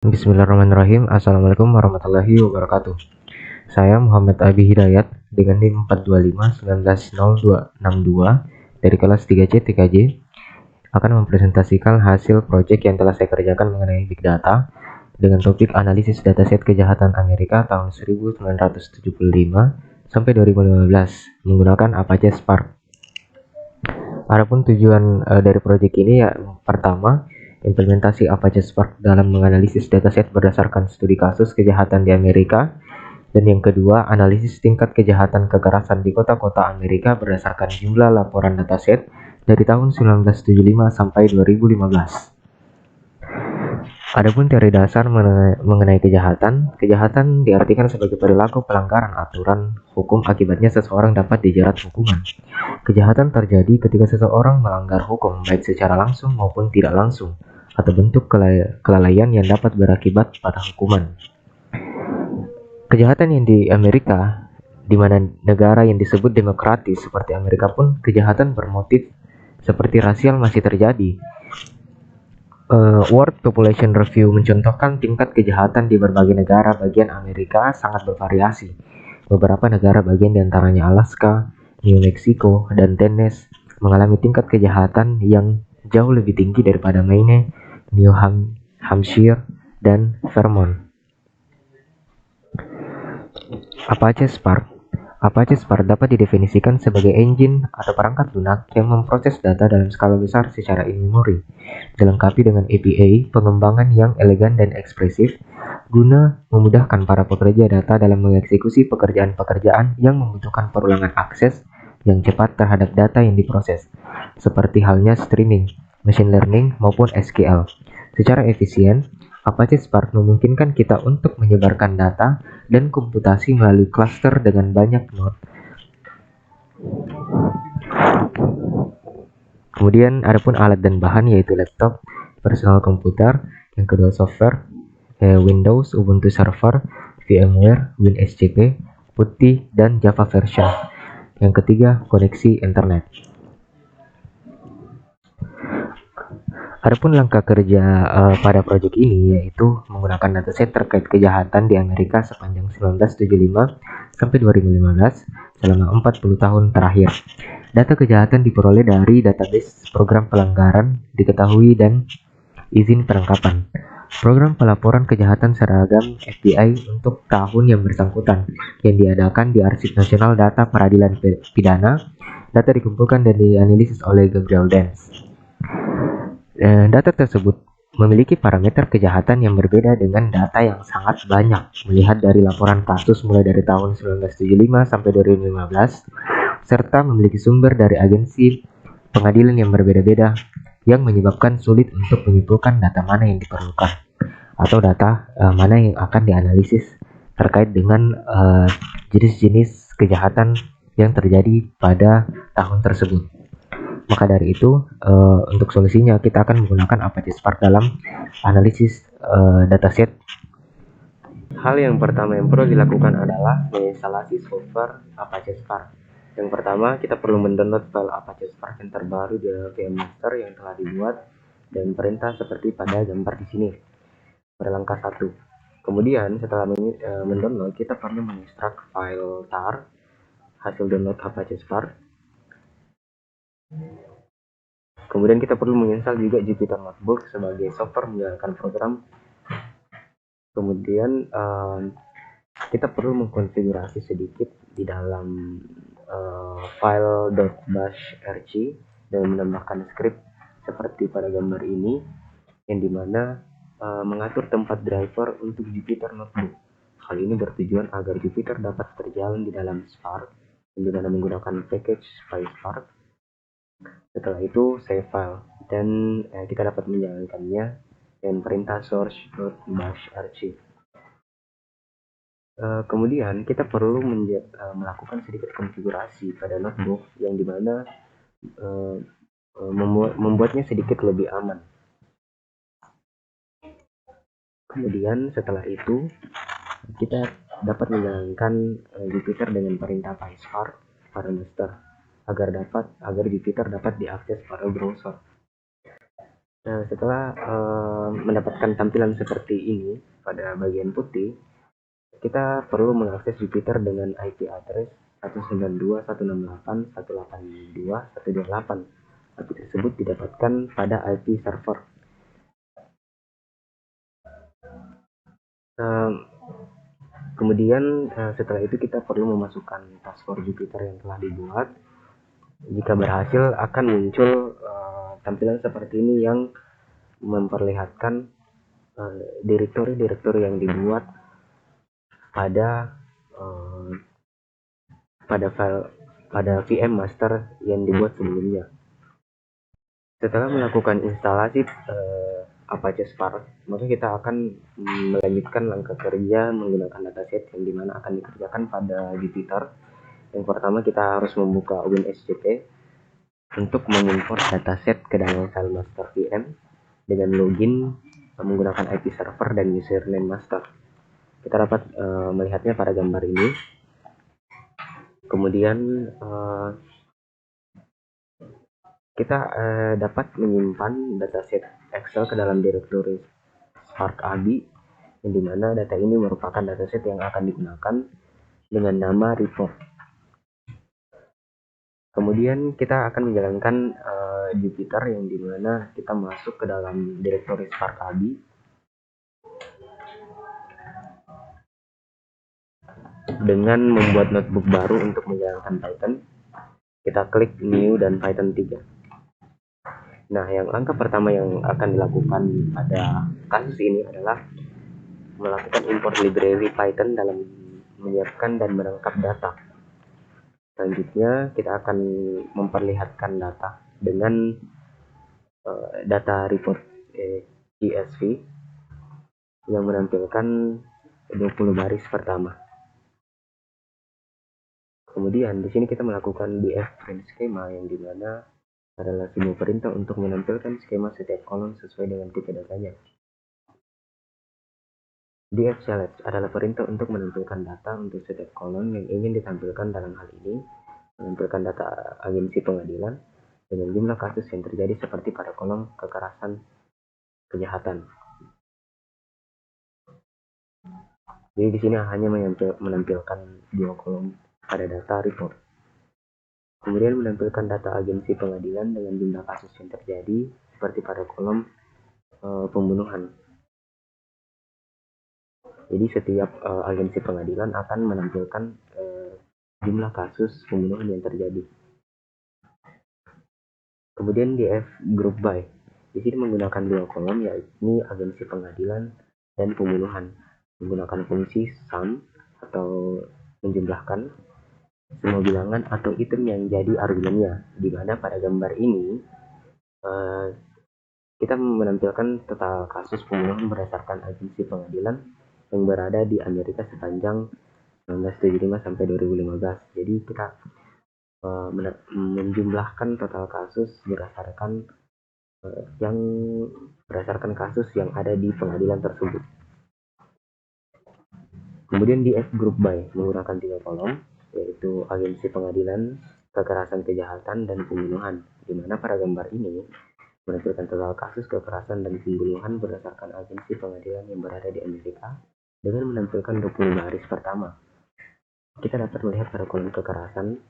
Bismillahirrahmanirrahim. Assalamualaikum warahmatullahi wabarakatuh. Saya Muhammad Abi Hidayat dengan NIM 425190262 dari kelas 3C TKJ akan mempresentasikan hasil proyek yang telah saya kerjakan mengenai Big Data dengan topik analisis dataset kejahatan Amerika tahun 1975 sampai 2015 menggunakan Apache Spark. Adapun tujuan dari proyek ini ya, pertama, implementasi Apache Spark dalam menganalisis dataset berdasarkan studi kasus kejahatan di Amerika, dan yang kedua, analisis tingkat kejahatan kekerasan di kota-kota Amerika berdasarkan jumlah laporan dataset dari tahun 1975 sampai 2015. Adapun teori dasar mengenai kejahatan diartikan sebagai perilaku pelanggaran aturan hukum akibatnya seseorang dapat dijerat hukuman. Kejahatan terjadi ketika seseorang melanggar hukum baik secara langsung maupun tidak langsung atau bentuk kelalaian yang dapat berakibat pada hukuman. Kejahatan yang di Amerika, di mana negara yang disebut demokratis seperti Amerika pun, kejahatan bermotif seperti rasial masih terjadi. World Population Review mencontohkan tingkat kejahatan di berbagai negara bagian Amerika sangat bervariasi. Beberapa negara bagian diantaranya Alaska, New Mexico, dan Tennessee mengalami tingkat kejahatan yang jauh lebih tinggi daripada Maine, New Hampshire, dan Vermont. Apache Spark dapat didefinisikan sebagai engine atau perangkat lunak yang memproses data dalam skala besar secara in-memory, dilengkapi dengan API pengembangan yang elegan dan ekspresif, guna memudahkan para pekerja data dalam mengeksekusi pekerjaan-pekerjaan yang membutuhkan perulangan akses yang cepat terhadap data yang diproses, seperti halnya streaming, machine learning, maupun SQL. Secara efisien, Apache Spark memungkinkan kita untuk menyebarkan data dan komputasi melalui cluster dengan banyak node. Kemudian adapun alat dan bahan yaitu laptop, personal komputer, yang kedua software, Windows, Ubuntu Server, VMware, WinSCP, PuTTY, dan Java version. Yang ketiga, koneksi internet. Adapun langkah kerja pada proyek ini yaitu menggunakan dataset terkait kejahatan di Amerika sepanjang 1975 sampai 2015 selama 40 tahun terakhir. Data kejahatan diperoleh dari database program pelanggaran diketahui dan izin penangkapan. Program pelaporan kejahatan seragam FBI untuk tahun yang bersangkutan yang diadakan di Arsip Nasional Data Peradilan Pidana. Data dikumpulkan dan dianalisis oleh Gabriel Dance. Data tersebut memiliki parameter kejahatan yang berbeda dengan data yang sangat banyak. Melihat dari laporan kasus mulai dari tahun 1975 sampai 2015, serta memiliki sumber dari agensi pengadilan yang berbeda-beda, yang menyebabkan sulit untuk menyimpulkan data mana yang diperlukan atau data mana yang akan dianalisis terkait dengan jenis-jenis kejahatan yang terjadi pada tahun tersebut. Maka dari itu, untuk solusinya kita akan menggunakan Apache Spark dalam analisis dataset. Hal yang pertama yang perlu dilakukan adalah menginstalasi software Apache Spark. Yang pertama, kita perlu mendownload file Apache Spark yang terbaru di VM Master yang telah dibuat dan perintah seperti pada gambar di sini. Pada langkah 1. Kemudian setelah mendownload, kita perlu mengekstrak file tar hasil download Apache Spark. Kemudian kita perlu menginstal juga Jupyter Notebook sebagai software menjalankan program. Kemudian kita perlu mengkonfigurasi sedikit di dalam file .bashrc dan menambahkan script seperti pada gambar ini, yang dimana mengatur tempat driver untuk Jupyter Notebook. Hal ini bertujuan agar Jupyter dapat berjalan di dalam Spark dengan menggunakan package PySpark. Setelah itu save file dan kita dapat menjalankannya dengan perintah source.bashrc. Kemudian kita perlu melakukan sedikit konfigurasi pada notebook yang dimana membuatnya sedikit lebih aman. Kemudian setelah itu kita dapat menjalankan Jupyter dengan perintah PySpark pada master agar Jupyter dapat diakses pada browser. Nah, setelah mendapatkan tampilan seperti ini pada bagian putih, kita perlu mengakses Jupiter dengan IP address 192.168.182.128. IP tersebut didapatkan pada IP server. Nah, kemudian setelah itu kita perlu memasukkan password Jupiter yang telah dibuat. Jika berhasil akan muncul tampilan seperti ini yang memperlihatkan direktori-direktori yang dibuat pada uh, pada VM master yang dibuat sebelumnya. Setelah melakukan instalasi Apache Spark, maka kita akan melanjutkan langkah kerja menggunakan dataset yang dimana akan dikerjakan pada Jupyter. Yang pertama kita harus membuka WinSCP untuk mengimport dataset ke dalam file master VM dengan login menggunakan IP server dan username master. Kita dapat melihatnya pada gambar ini. Kemudian kita dapat menyimpan dataset Excel ke dalam direktori Spark ABI, yang dimana data ini merupakan dataset yang akan digunakan dengan nama report. Kemudian kita akan menjalankan Jupyter yang dimana kita masuk ke dalam direktori Spark ABI dengan membuat notebook baru untuk menjalankan Python. Kita klik New dan Python 3. Nah, yang langkah pertama yang akan dilakukan pada kasus ini adalah melakukan import library Python dalam menyiapkan dan menangkap data. Selanjutnya, kita akan memperlihatkan data dengan data report CSV yang menampilkan 20 baris pertama. Kemudian di sini kita melakukan df print schema yang dimana adalah sebuah perintah untuk menampilkan skema setiap kolom sesuai dengan tipe datanya. Df select adalah perintah untuk menampilkan data untuk setiap kolom yang ingin ditampilkan. Dalam hal ini menampilkan data agensi pengadilan dengan jumlah kasus yang terjadi seperti pada kolom kekerasan kejahatan. Jadi di sini hanya menampilkan dua kolom pada data report. Kemudian menampilkan data agensi pengadilan dengan jumlah kasus yang terjadi seperti pada kolom pembunuhan. Jadi setiap agensi pengadilan akan menampilkan jumlah kasus pembunuhan yang terjadi. Kemudian df group by. Di sini menggunakan dua kolom, yakni agensi pengadilan dan pembunuhan. Menggunakan fungsi sum atau menjumlahkan semua bilangan atau item yang jadi argumennya, di mana pada gambar ini kita menampilkan total kasus pembunuhan berdasarkan agensi pengadilan yang berada di Amerika sepanjang 1975 sampai 2015. Jadi kita menjumlahkan total kasus berdasarkan kasus yang ada di pengadilan tersebut. Kemudian di F group by menggunakan tiga kolom, yaitu agensi pengadilan, kekerasan kejahatan, dan pembunuhan, di mana pada gambar ini menampilkan total kasus kekerasan dan pembunuhan berdasarkan agensi pengadilan yang berada di Amerika dengan menampilkan 20 baris pertama. Kita dapat melihat pada kolom kekerasan,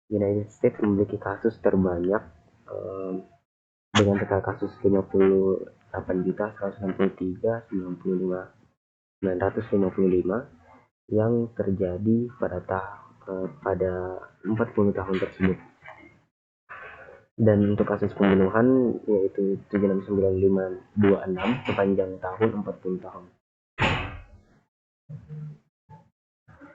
United States memiliki kasus terbanyak dengan total kasus 58.163.955 yang terjadi pada 40 tahun tersebut. Dan untuk kasus pembunuhan yaitu 769.526 sepanjang tahun 40 tahun.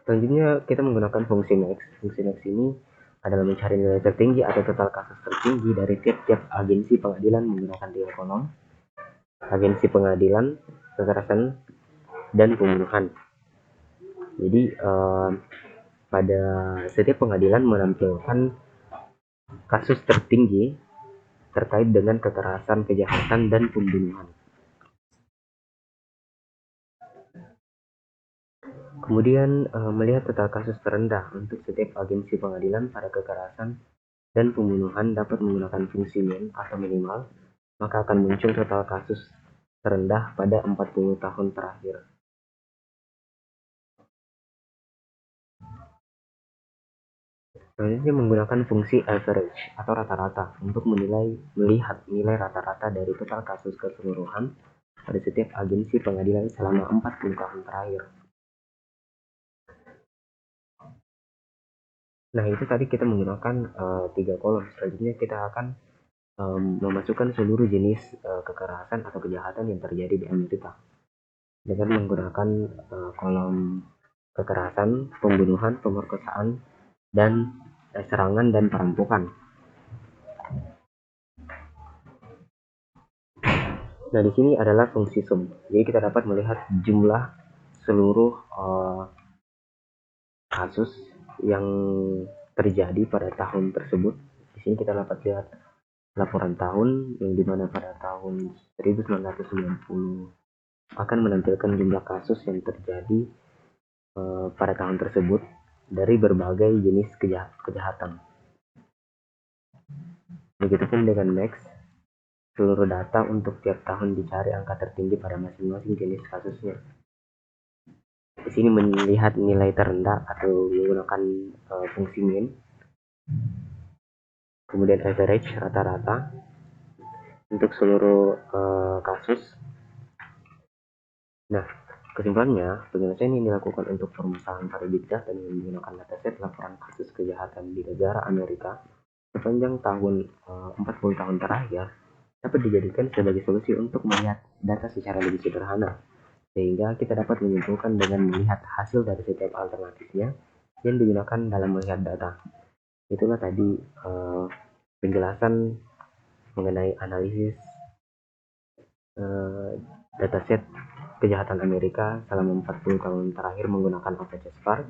Selanjutnya kita menggunakan fungsi max. Fungsi max ini adalah mencari nilai tertinggi atau total kasus tertinggi dari tiap-tiap agensi pengadilan menggunakan tiga kolom: agensi pengadilan, kekerasan, dan pembunuhan. Jadi pada setiap pengadilan menampilkan kasus tertinggi terkait dengan kekerasan, kejahatan, dan pembunuhan. Kemudian melihat total kasus terendah untuk setiap agensi pengadilan pada kekerasan dan pembunuhan dapat menggunakan fungsi min atau minimal maka akan muncul total kasus terendah pada 40 tahun terakhir. Selanjutnya menggunakan fungsi average atau rata-rata untuk melihat nilai rata-rata dari total kasus keseluruhan pada setiap agensi pengadilan selama 40 tahun terakhir. Nah, itu tadi kita menggunakan 3 kolom. Selanjutnya kita akan memasukkan seluruh jenis kekerasan atau kejahatan yang terjadi di Amerika dengan menggunakan kolom kekerasan, pembunuhan, pemerkosaan, dan serangan dan perampokan. Nah, di sini adalah fungsi sum. Jadi kita dapat melihat jumlah seluruh kasus yang terjadi pada tahun tersebut. Di sini kita dapat lihat laporan tahun yang dimana pada tahun 1990 akan menampilkan jumlah kasus yang terjadi pada tahun tersebut dari berbagai jenis kejahatan. Begitupun dengan next, seluruh data untuk tiap tahun dicari angka tertinggi pada masing-masing jenis kasusnya. Di sini melihat nilai terendah atau menggunakan fungsi mean, kemudian average rata-rata untuk seluruh kasus. Nah, kesimpulannya, penyelesaian yang dilakukan untuk permasalahan pada big data dengan menggunakan dataset laporan kasus kejahatan di negara Amerika sepanjang tahun 40 tahun terakhir dapat dijadikan sebagai solusi untuk melihat data secara lebih sederhana, sehingga kita dapat menyimpulkan dengan melihat hasil dari setiap alternatifnya yang digunakan dalam melihat data. Itulah tadi penjelasan mengenai analisis dataset kejahatan Amerika selama 40 tahun terakhir menggunakan OpenSPARC.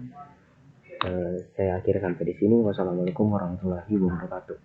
Saya akhiri sampai di sini. Wassalamualaikum warahmatullahi wabarakatuh.